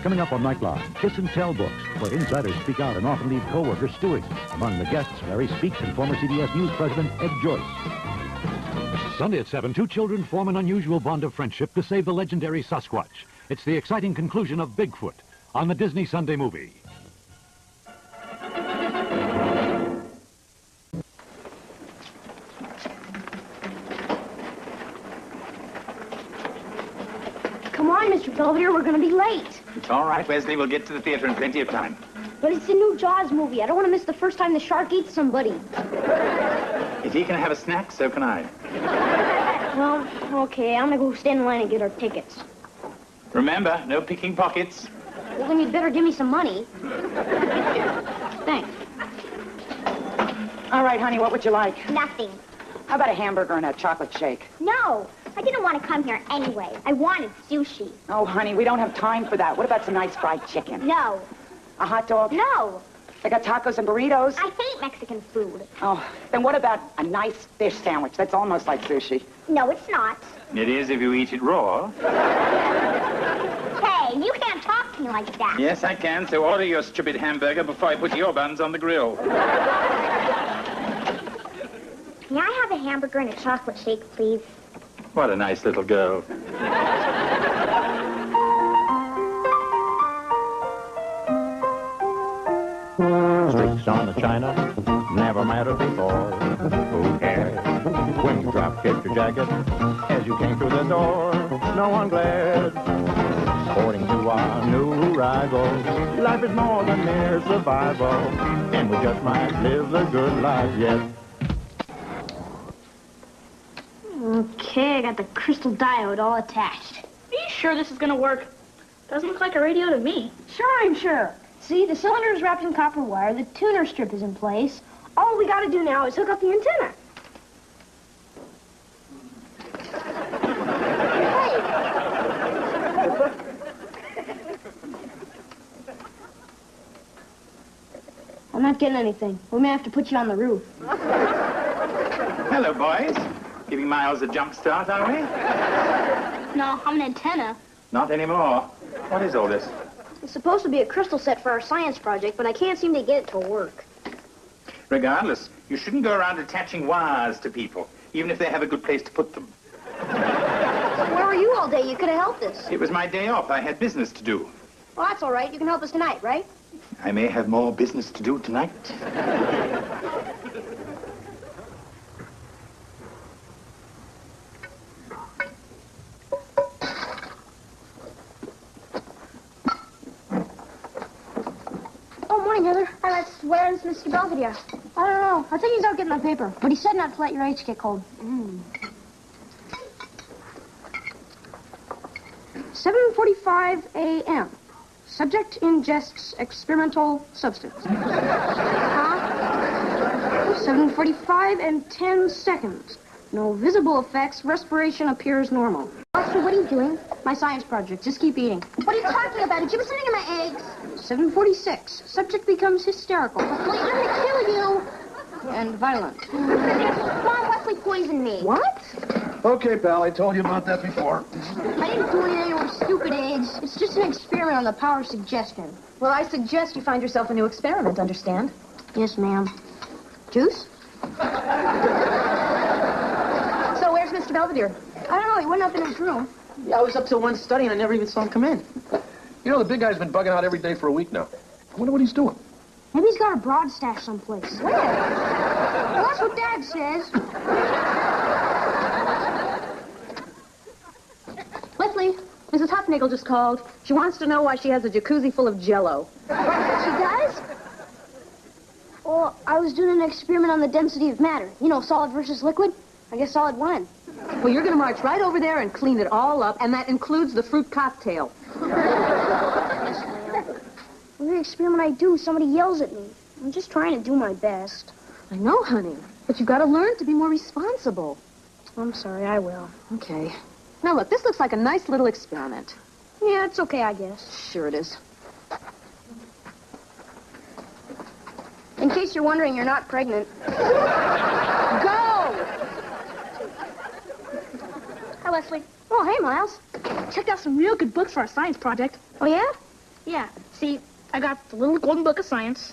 Coming up on Nightline, Kiss and Tell books, where insiders speak out and often leave co-workers stewing. Among the guests, Larry Speaks and former CBS News president Ed Joyce. Sunday at 7, two children form an unusual bond of friendship to save the legendary Sasquatch. It's the exciting conclusion of Bigfoot on the Disney Sunday Movie. Come on, Mr. Belvedere, we're going to be late. It's all right, Wesley. We'll get to the theater in plenty of time. But it's a new Jaws movie. I don't want to miss the first time the shark eats somebody. If he can have a snack, so can I. Well, okay, I'm going to go stand in line and get our tickets. Remember, no picking pockets. Well, then you'd better give me some money. Thanks. All right, honey, what would you like? Nothing. How about a hamburger and a chocolate shake? No, I didn't want to come here anyway. I wanted sushi. Oh, honey, we don't have time for that. What about some nice fried chicken? No. A hot dog? No. They got tacos and burritos? I hate Mexican food. Oh, then what about a nice fish sandwich? That's almost like sushi. No, it's not. It is if you eat it raw. Hey, you can't talk to me like that. Yes, I can, so order your stupid hamburger before I put your buns on the grill. May I have a hamburger and a chocolate shake, please? What a nice little girl. Streaks on the china, never mattered before. Who cares when you drop kicked your jacket as you came through the door? No one glared. According to our new rival, life is more than mere survival, and we just might live the good life yet. Okay, I got the crystal diode all attached. Are you sure this is going to work? Doesn't look like a radio to me. Sure, I'm sure. See, the cylinder is wrapped in copper wire, the tuner strip is in place. All we got to do now is hook up the antenna. I'm not getting anything. We may have to put you on the roof. Hello, boys. Giving Miles a jump start, are we? No, I'm an antenna. Not anymore. What is all this? It's supposed to be a crystal set for our science project, but I can't seem to get it to work. Regardless, you shouldn't go around attaching wires to people, even if they have a good place to put them. Where were you all day? You could have helped us. It was my day off. I had business to do. Well, that's all right. You can help us tonight, right? I may have more business to do tonight. Heather. Hi, Les. Where is Mr. Belvedere? I don't know. I think he's out getting the paper, but he said not to let your H get cold. 7:45 a.m. Subject ingests experimental substance. 7:45 and 10 seconds. No visible effects. Respiration appears normal. Officer, what are you doing? My science project. Just keep eating. What are you talking about? Did you put something in my eggs? 7:46. Subject becomes hysterical. Wait, I'm gonna kill you. And violent. Mom, Wesley poisoned me. What? Okay, pal, I told you about that before. I didn't do anything with stupid eggs. It's just an experiment on the power of suggestion. Well, I suggest you find yourself a new experiment, understand? Yes, ma'am. Juice? So where's Mr. Belvedere? I don't know. He went up in his room. Yeah, I was up till 1 studying and I never even saw him come in. You know, the big guy's been bugging out every day for a week now. I wonder what he's doing. Maybe he's got a broad stash someplace. Where? Well, that's what Dad says. Wesley, Mrs. Hopnagel just called. She wants to know why she has a jacuzzi full of Jell-O. She does? Well, I was doing an experiment on the density of matter. You know, solid versus liquid. I guess solid won. Well, you're going to march right over there and clean it all up, and that includes the fruit cocktail. Every experiment I do, somebody yells at me. I'm just trying to do my best. I know, honey, but you've got to learn to be more responsible. I'm sorry, I will. Okay. Now, look, this looks like a nice little experiment. Yeah, it's okay, I guess. Sure it is. In case you're wondering, you're not pregnant. Go! Hi, Wesley. Oh, hey, Miles. Checked out some real good books for our science project. Oh, yeah? Yeah. See, I got the little golden book of science,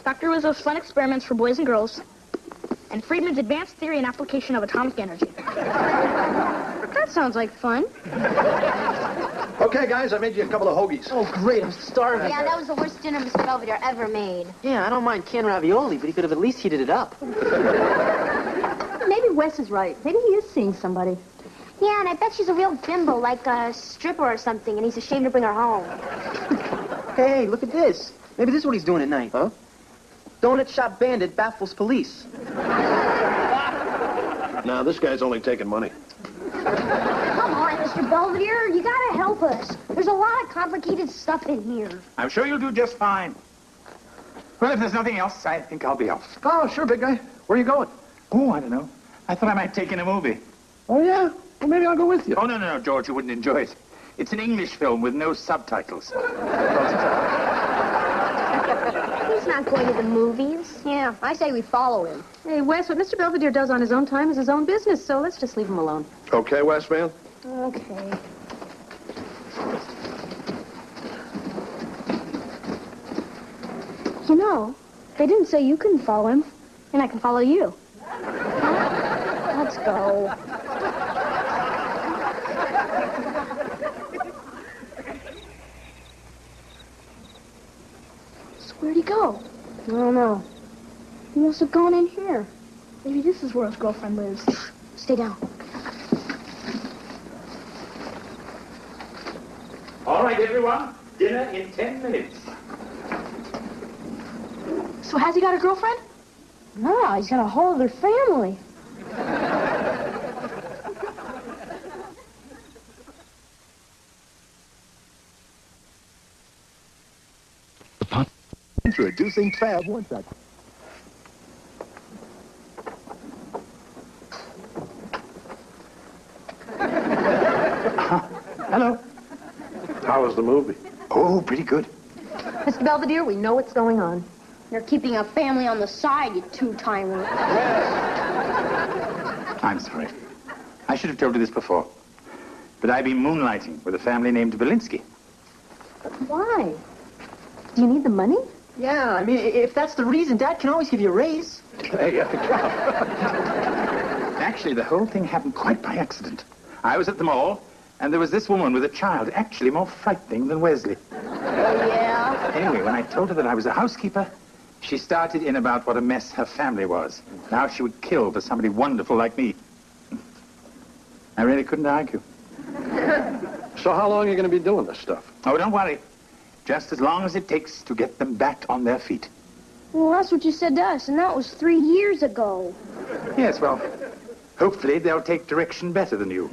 Dr. Rizzo's fun experiments for boys and girls, and Friedman's advanced theory and application of atomic energy. That sounds like fun. Okay, guys, I made you a couple of hoagies. Oh, great. I'm starving. Yeah, that was the worst dinner Mr. Belvedere ever made. Yeah, I don't mind canned ravioli, but he could have at least heated it up. Maybe Wes is right. Maybe he is seeing somebody. Yeah, and I bet she's a real bimbo, like a stripper or something, and he's ashamed to bring her home. Hey, look at this. Maybe this is what he's doing at night. Huh? Donut shop bandit baffles police. Now, this guy's only taking money. Come on, Mr. Belvedere, you gotta help us. There's a lot of complicated stuff in here. I'm sure you'll do just fine. Well, if there's nothing else, I think I'll be off. Oh, sure, big guy. Where are you going? Oh, I don't know. I thought I might take in a movie. Oh, yeah? Well, maybe I'll go with you. Oh, no, George, you wouldn't enjoy it. It's an English film with no subtitles. He's not going to the movies. Yeah, I say we follow him. Hey, Wes, what Mr. Belvedere does on his own time is his own business, so let's just leave him alone. Okay, Westman? Okay. You know, they didn't say you couldn't follow him, and I can follow you. Let's go. So where'd he go? I don't know. He must have gone in here. Maybe this is where his girlfriend lives. Stay down. All right, everyone. Dinner in 10 minutes. So has he got a girlfriend? No, he's got a whole other family. Introducing Fab One Shot. Hello. How was the movie? Oh, pretty good. Mr. Belvedere, we know what's going on. You're keeping a family on the side, you two-timer. I'm sorry. I should have told you this before. But I've been moonlighting with a family named Belinsky. Why? Do you need the money? Yeah, I mean, if that's the reason, Dad can always give you a raise. Hey, Actually, the whole thing happened quite by accident. I was at the mall, and there was this woman with a child, actually more frightening than Wesley. Oh, yeah? Anyway, when I told her that I was a housekeeper, she started in about what a mess her family was. Now she would kill for somebody wonderful like me. I really couldn't argue. So how long are you going to be doing this stuff? Oh, don't worry. Just as long as it takes to get them back on their feet. Well, that's what you said to us, and that was 3 years ago. Yes, well, hopefully they'll take direction better than you.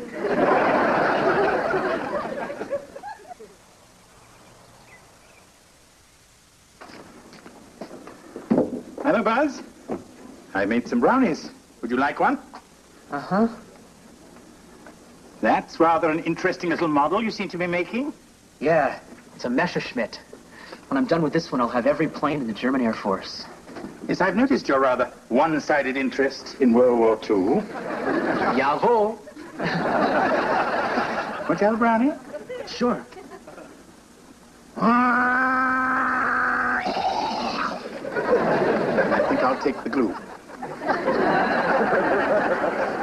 Hello, Buzz. I made some brownies. Would you like one? Uh-huh. That's rather an interesting little model you seem to be making. Yeah, it's a Messerschmitt. When I'm done with this one, I'll have every plane in the German Air Force. Yes, I've noticed your rather one-sided interest in World War II. Jawohl. Want to have a brownie? Sure. I think I'll take the glue.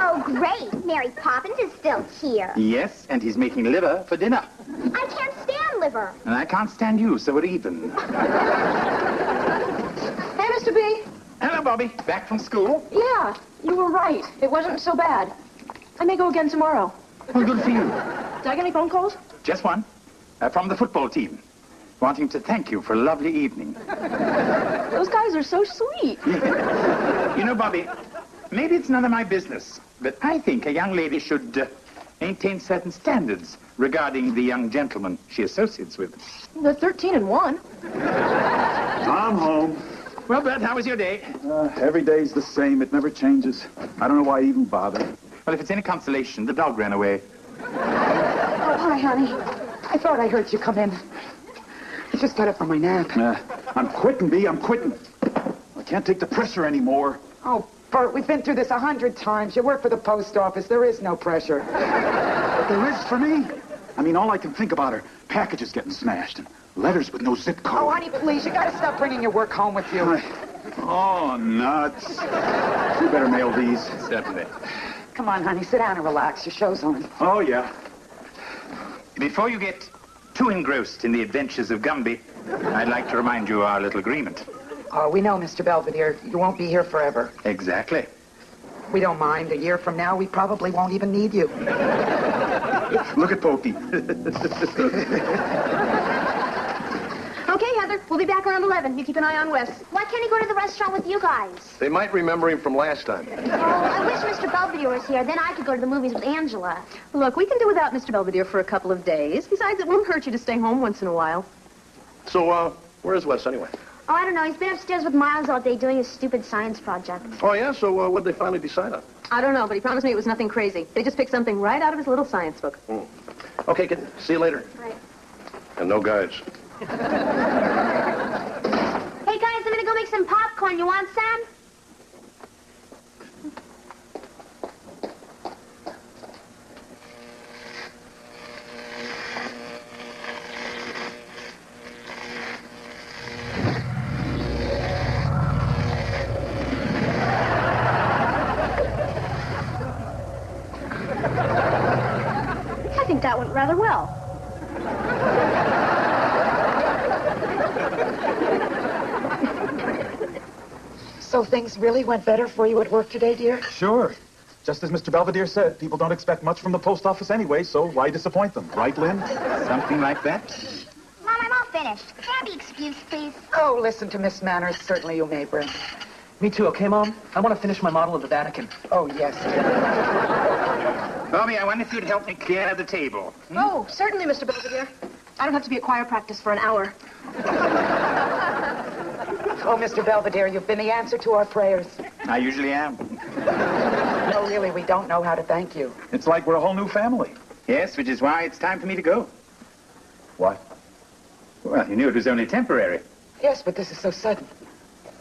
Oh, great. Mary Poppins is still here. Yes, and he's making liver for dinner. I can't stand liver. And I can't stand you, so we're even. Hey, Mr. B. Hello, Bobby. Back from school? Yeah, you were right. It wasn't so bad. I may go again tomorrow. Well, good for you. Did I get any phone calls? Just one. From the football team. Wanting to thank you for a lovely evening. Those guys are so sweet. You know, Bobby, maybe it's none of my business, but I think a young lady should maintain certain standards regarding the young gentleman she associates with. They're 13 and 1. I'm home. Well, Bert, how was your day? Every day's the same. It never changes. I don't know why I even bother. Well, if it's any consolation, the dog ran away. Oh, hi, honey. I thought I heard you come in. I just got up from my nap. I'm quitting, B. I'm quitting. I can't take the pressure anymore. Oh, Bert, we've been through this 100 times. You work for the post office. There is no pressure. But there is for me. I mean, all I can think about are packages getting smashed and Letters with no zip code. Oh, honey, please, you gotta stop bringing your work home with you. Oh, nuts. You better mail these. Certainly. Come on, honey, sit down and relax. Your show's on. Oh, yeah. Before you get too engrossed in the adventures of Gumby, I'd like to remind you of our little agreement. Oh, we know, Mr. Belvedere. You won't be here forever. Exactly. We don't mind. A year from now, we probably won't even need you. Look at Pokey. Okay, Heather, we'll be back around 11. You keep an eye on Wes. Why can't he go to the restaurant with you guys? They might remember him from last time. Oh, I wish Mr. Belvedere was here. Then I could go to the movies with Angela. Look, we can do without Mr. Belvedere for a couple of days. Besides, it won't hurt you to stay home once in a while. So, where's Wes anyway? Oh, I don't know. He's been upstairs with Miles all day doing his stupid science project. Oh, yeah? So, what'd they finally decide on? I don't know, but he promised me it was nothing crazy. They just picked something right out of his little science book. Okay, kid. See you later. Right. And no guides. Hey, guys, I'm gonna go make some popcorn. You want some? I think that went rather well. So things really went better for you at work today, dear? Sure. Just as Mr. Belvedere said, people don't expect much from the post office anyway, so why disappoint them? Right, Lynn? Something like that? Mom, I'm all finished. Can I be excused, please? Oh, listen to Miss Manners. Certainly you may, Brent. Me too, okay, Mom? I want to finish my model of the Vatican. Oh, yes. Bobby, I wonder if you'd help me clear the table. Oh, certainly, Mr. Belvedere. I don't have to be at choir practice for an hour. Oh, Mr. Belvedere, you've been the answer to our prayers. I usually am. No, really, we don't know how to thank you. It's like we're a whole new family. Yes, which is why it's time for me to go. What? Well, you knew it was only temporary. Yes, but this is so sudden.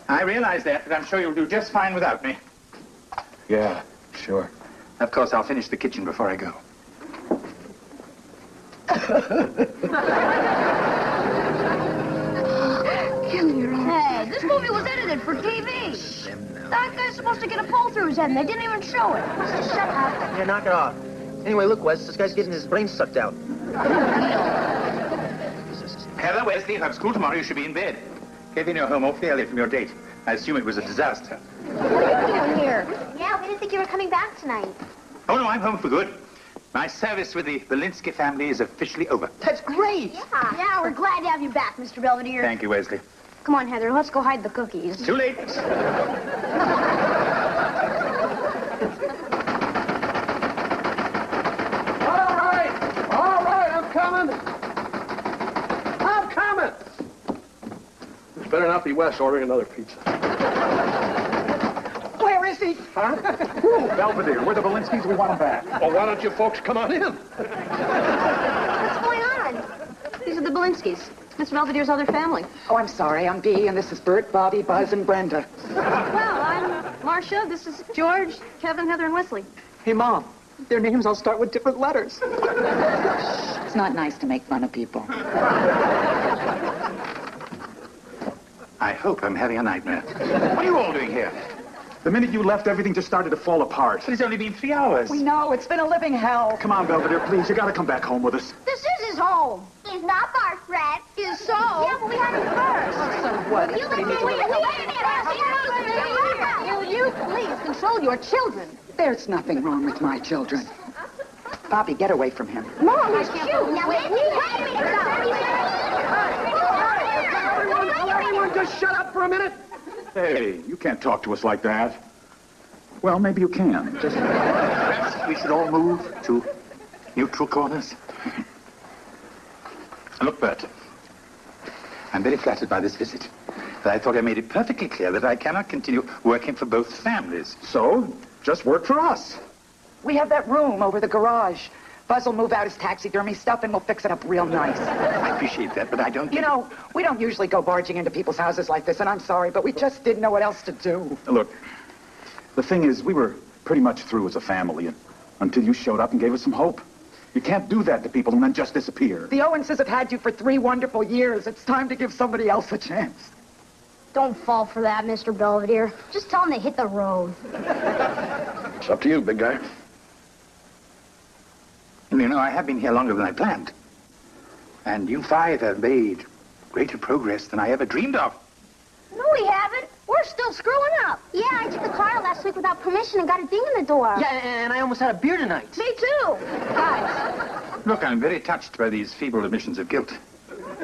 I realize that, but I'm sure you'll do just fine without me. Yeah, sure. Of course, I'll finish the kitchen before I go. Hey, this movie was edited for TV. That guy's supposed to get a pole through his head, and they didn't even show it. Just shut up. Yeah, knock it off. Anyway, look, Wes, this guy's getting his brains sucked out. Heather, Wesley, you have school tomorrow. You should be in bed. Kevin, you're home awfully early from your date. I assume it was a disaster. What are you doing here? Yeah, we didn't think you were coming back tonight. Oh, no, I'm home for good. My service with the Belinsky family is officially over. That's great! Yeah, we're glad to have you back, Mr. Belvedere. Thank you, Wesley. Come on, Heather, let's go hide the cookies. Too late. All right, I'm coming. It's better not be Wes ordering another pizza. Where is he? Huh? Belvedere, we're the Valinskis. We want them back. Well, why don't you folks come on in? What's going on? These are the Belinskis. Mr. Belvedere's other family. Oh, I'm sorry. I'm Bea, and this is Bert, Bobby, Buzz, and Brenda. Well, I'm Marcia. This is George, Kevin, Heather, and Wesley. Hey, Mom, their names all start with different letters. It's not nice to make fun of people. I hope I'm having a nightmare. What are you all doing here? The minute you left, everything just started to fall apart. But it's only been 3 hours. We know. It's been a living hell. Come on, Belvedere, please. You gotta come back home with us. This is his home. He's not far, Fred. Is so? Yeah, but we had him first. So what? You let me Will you please control your children? There's nothing wrong with my children. Bobby, get away from him. Mom, he's cute. Now, wait a Will everyone just shut up for a minute? Hey, you can't talk to us like that. Well, maybe you can. Just... Perhaps we should all move to neutral corners. Look, Bert, I'm very flattered by this visit, but I thought I made it perfectly clear that I cannot continue working for both families. So, just work for us. We have that room over the garage. Buzz will move out his taxidermy stuff, and we'll fix it up real nice. I appreciate that, but I don't... You know, we don't usually go barging into people's houses like this, and I'm sorry, but we just didn't know what else to do. Look, the thing is, we were pretty much through as a family until you showed up and gave us some hope. You can't do that to people and then just disappear. The Owenses have had you for 3 wonderful years. It's time to give somebody else a chance. Don't fall for that, Mr. Belvedere. Just tell them they hit the road. It's up to you, big guy. You know, I have been here longer than I planned. And you 5 have made greater progress than I ever dreamed of. No, we haven't. We're still screwing up. Yeah, I took the car last week without permission and got a ding in the door. Yeah, and I almost had a beer tonight. Me too. Guys. Look, I'm very touched by these feeble admissions of guilt.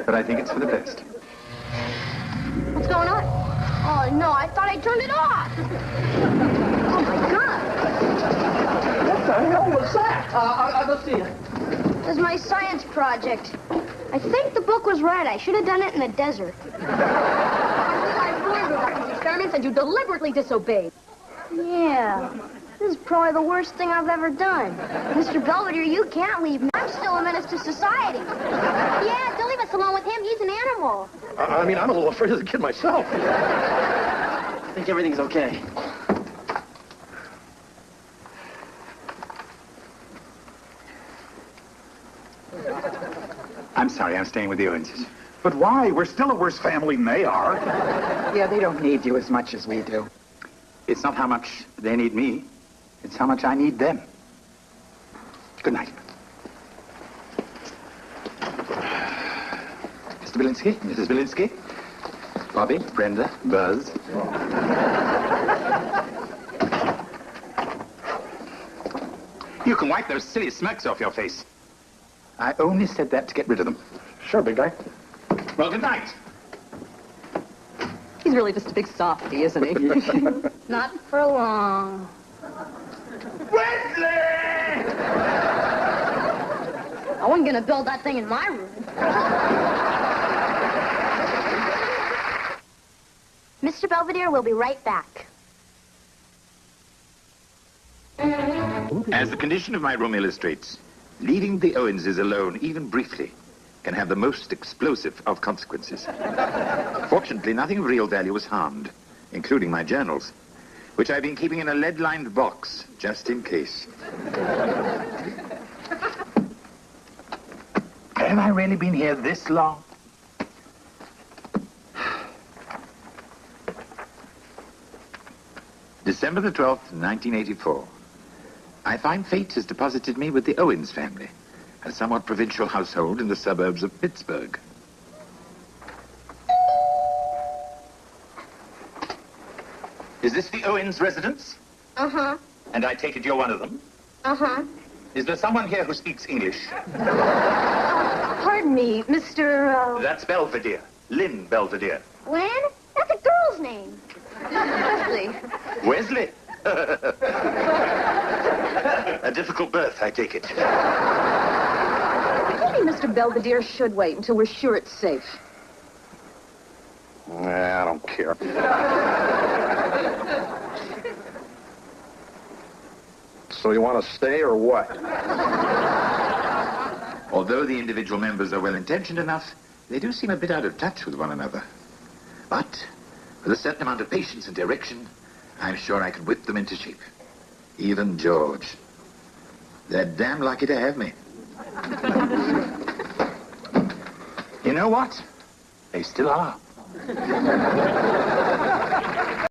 But I think it's for the best. What's going on? Oh, no, I thought I turned it off. Oh, my God. What the hell was that? I'll go see you. It was my science project. I think the book was right. I should have done it in the desert. I warned you about these experiments and you deliberately disobeyed. Yeah. This is probably the worst thing I've ever done. Mr. Belvedere, you can't leave me. I'm still a menace to society. Yeah, don't leave us alone with him. He's an animal. I mean, I'm a little afraid of the kid myself. I think everything's okay. I'm sorry, I'm staying with the Owenses. But why? We're still a worse family than they are. Yeah, they don't need you as much as we do. It's not how much they need me. It's how much I need them. Good night. Mr. Belinsky, Mrs. Belinsky, Bobby, Brenda, Buzz. You can wipe those silly smirks off your face. I only said that to get rid of them. Sure, big guy. Well, good night. He's really just a big softy, isn't he? Not for long. Wesley! I wasn't going to build that thing in my room. Mr. Belvedere, we'll be right back. As the condition of my room illustrates, leaving the Owenses alone, even briefly, can have the most explosive of consequences. Fortunately, nothing of real value was harmed, including my journals, which I've been keeping in a lead-lined box, just in case. Have I really been here this long? December the 12th, 1984. I find fate has deposited me with the Owens family, a somewhat provincial household in the suburbs of Pittsburgh. Is this the Owens residence? Uh-huh. And I take it you're one of them? Uh-huh. Is there someone here who speaks English? Pardon me, Mr. That's Belvedere. Lynn Belvedere. Lynn? That's a girl's name. Wesley. Wesley? A difficult birth, I take it. Maybe Mr. Belvedere should wait until we're sure it's safe. Nah, I don't care. So you want to stay or what? Although the individual members are well-intentioned enough, they do seem a bit out of touch with one another. But with a certain amount of patience and direction, I'm sure I can whip them into shape. Even George. They're damn lucky to have me. You know what? They still are.